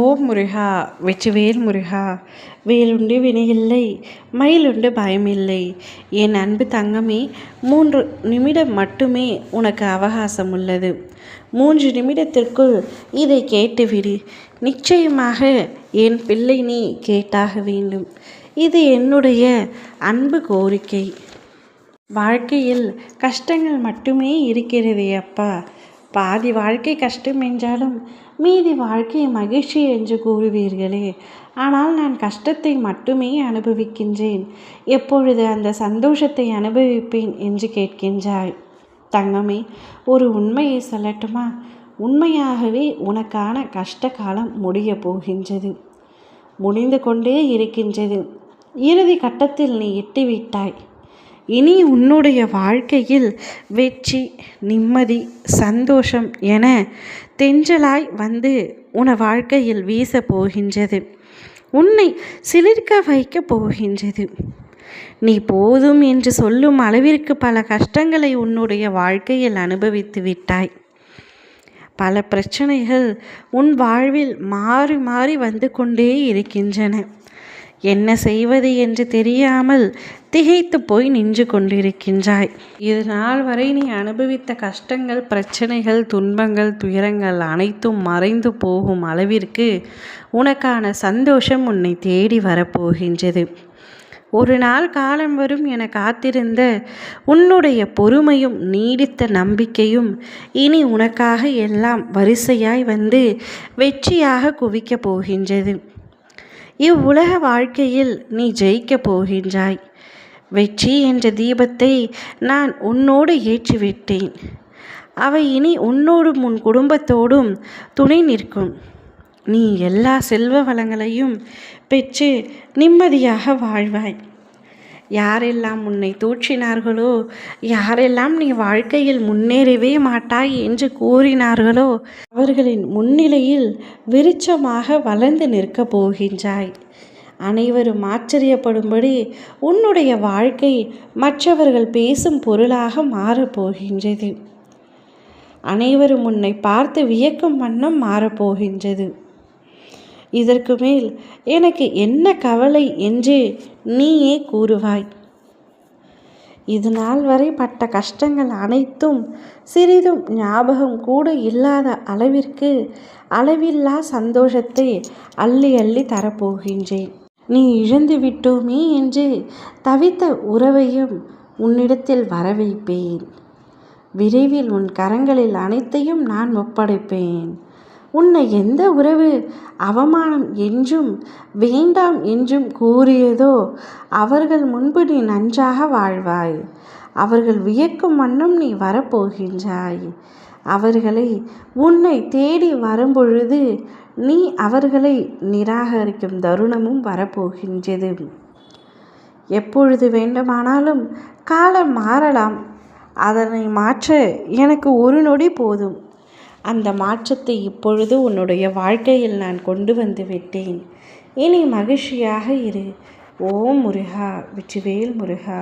ஓம் முருகா, வெற்றிவேல் முருகா. வேலுண்டு வினையில்லை, மயிலுண்டு பயமில்லை. என் அன்பு தங்கமே, 3 நிமிடம் மட்டுமே உனக்கு அவகாசம் உள்ளது. 3 நிமிடத்திற்குள் இதை கேட்டுவிடு. நிச்சயமாக என் பிள்ளை நீ கேட்டாக வேண்டும். இது என்னுடைய அன்பு கோரிக்கை. வாழ்க்கையில் கஷ்டங்கள் மட்டுமே இருக்கிறதே அப்பா. பாதி வாழ்க்கை கஷ்டம் என்றாலும் மீதி வாழ்க்கை மகிழ்ச்சி என்று கூறுவீர்களே. ஆனால் நான் கஷ்டத்தை மட்டுமே அனுபவிக்கின்றேன். எப்பொழுது அந்த சந்தோஷத்தை அனுபவிப்பேன் என்று கேட்கின்றாய். தங்கமே, ஒரு உண்மையை சொல்லட்டுமா? உண்மையாகவே உனக்கான கஷ்ட காலம் முடிய போகின்றது. முடிந்து கொண்டே இருக்கின்றது. இறுதி கட்டத்தில் நீ எட்டிவிட்டாய். இனி உன்னுடைய வாழ்க்கையில் வெற்றி, நிம்மதி, சந்தோஷம் என தென்றலாய் வந்து உன் வாழ்க்கையில் வீச போகின்றது. உன்னை சிலிர்க்க வைக்க போகின்றது. நீ போதும் என்று சொல்லும் அளவிற்கு பல கஷ்டங்களை உன்னுடைய வாழ்க்கையில் அனுபவித்து விட்டாய். பல பிரச்சனைகள் உன் வாழ்வில் மாறி மாறி வந்து கொண்டே இருக்கின்றன. என்ன செய்வது என்று தெரியாமல் திகைத்து போய் நின்று கொண்டிருக்கின்றாய். இது நாள் வரை நீ அனுபவித்த கஷ்டங்கள், பிரச்சனைகள், துன்பங்கள், துயரங்கள் அனைத்தும் மறைந்து போகும் அளவிற்கு உனக்கான சந்தோஷம் உன்னை தேடி வரப்போகின்றது. ஒரு நாள் காலம் வரும் என காத்திருந்த உன்னுடைய பொறுமையும் நீடித்த நம்பிக்கையும் இனி உனக்காக எல்லாம் வரிசையாய் வந்து வெற்றியாக குவிக்கப் போகின்றது. இவ்வுலக வாழ்க்கையில் நீ ஜெயிக்கப் போகின்றாய். வெற்றி என்ற தீபத்தை நான் உன்னோடு ஏற்றிவிட்டேன். அவை இனி உன்னோடும் உன் குடும்பத்தோடும் துணை நிற்கும். நீ எல்லா செல்வ வளங்களையும் பெற்று நிம்மதியாக வாழ்வாய். யாரெல்லாம் உன்னை தூற்றினார்களோ, யாரெல்லாம் நீ வாழ்க்கையில் முன்னேறவே மாட்டாய் என்று கூறினார்களோ, அவர்களின் முன்னிலையில் விருட்சமாக வளர்ந்து நிற்கப் போகின்றாய். அனைவரும் ஆச்சரியப்படும்படி உன்னுடைய வாழ்க்கை மற்றவர்கள் பேசும் பொருளாக மாறப்போகின்றது. அனைவரும் உன்னை பார்த்து வியக்கும் வண்ணம் மாறப்போகின்றது. இதற்கு மேல் எனக்கு என்ன கவலை என்று நீயே கூறுவாய். இது நாள் வரை பட்ட கஷ்டங்கள் அனைத்தும் சிறிதும் ஞாபகம் கூட இல்லாத அளவிற்கு அளவில்லா சந்தோஷத்தை அள்ளி அள்ளி தரப்போகின்றேன். நீ இழந்து விட்டோமே என்று தவித்த உறவையும் உன்னிடத்தில் வரவைப்பேன். விரைவில் உன் கரங்களில் அனைத்தையும் நான் ஒப்படைப்பேன். உன்னை எந்த உறவு அவமானம் என்றும் வேண்டாம் என்றும் கூறியதோ அவர்கள் முன்பு நீ நன்றாக வாழ்வாய். அவர்கள் வியக்கும் வண்ணம் நீ வரப்போகின்றாய். அவர்களை உன்னை தேடி வரும்பொழுது நீ அவர்களை நிராகரிக்கும் தருணமும் வரப்போகின்றது. எப்பொழுது வேண்டுமானாலும் காலம் மாறலாம். அதனை மாற்ற எனக்கு ஒரு நொடி போதும். அந்த மாற்றத்தை இப்பொழுது உன்னுடைய வாழ்க்கையில் நான் கொண்டு வந்து விட்டேன். இனி மகிழ்ச்சியாக இரு. ஓம் முருகா, வெற்றிவேல் முருகா.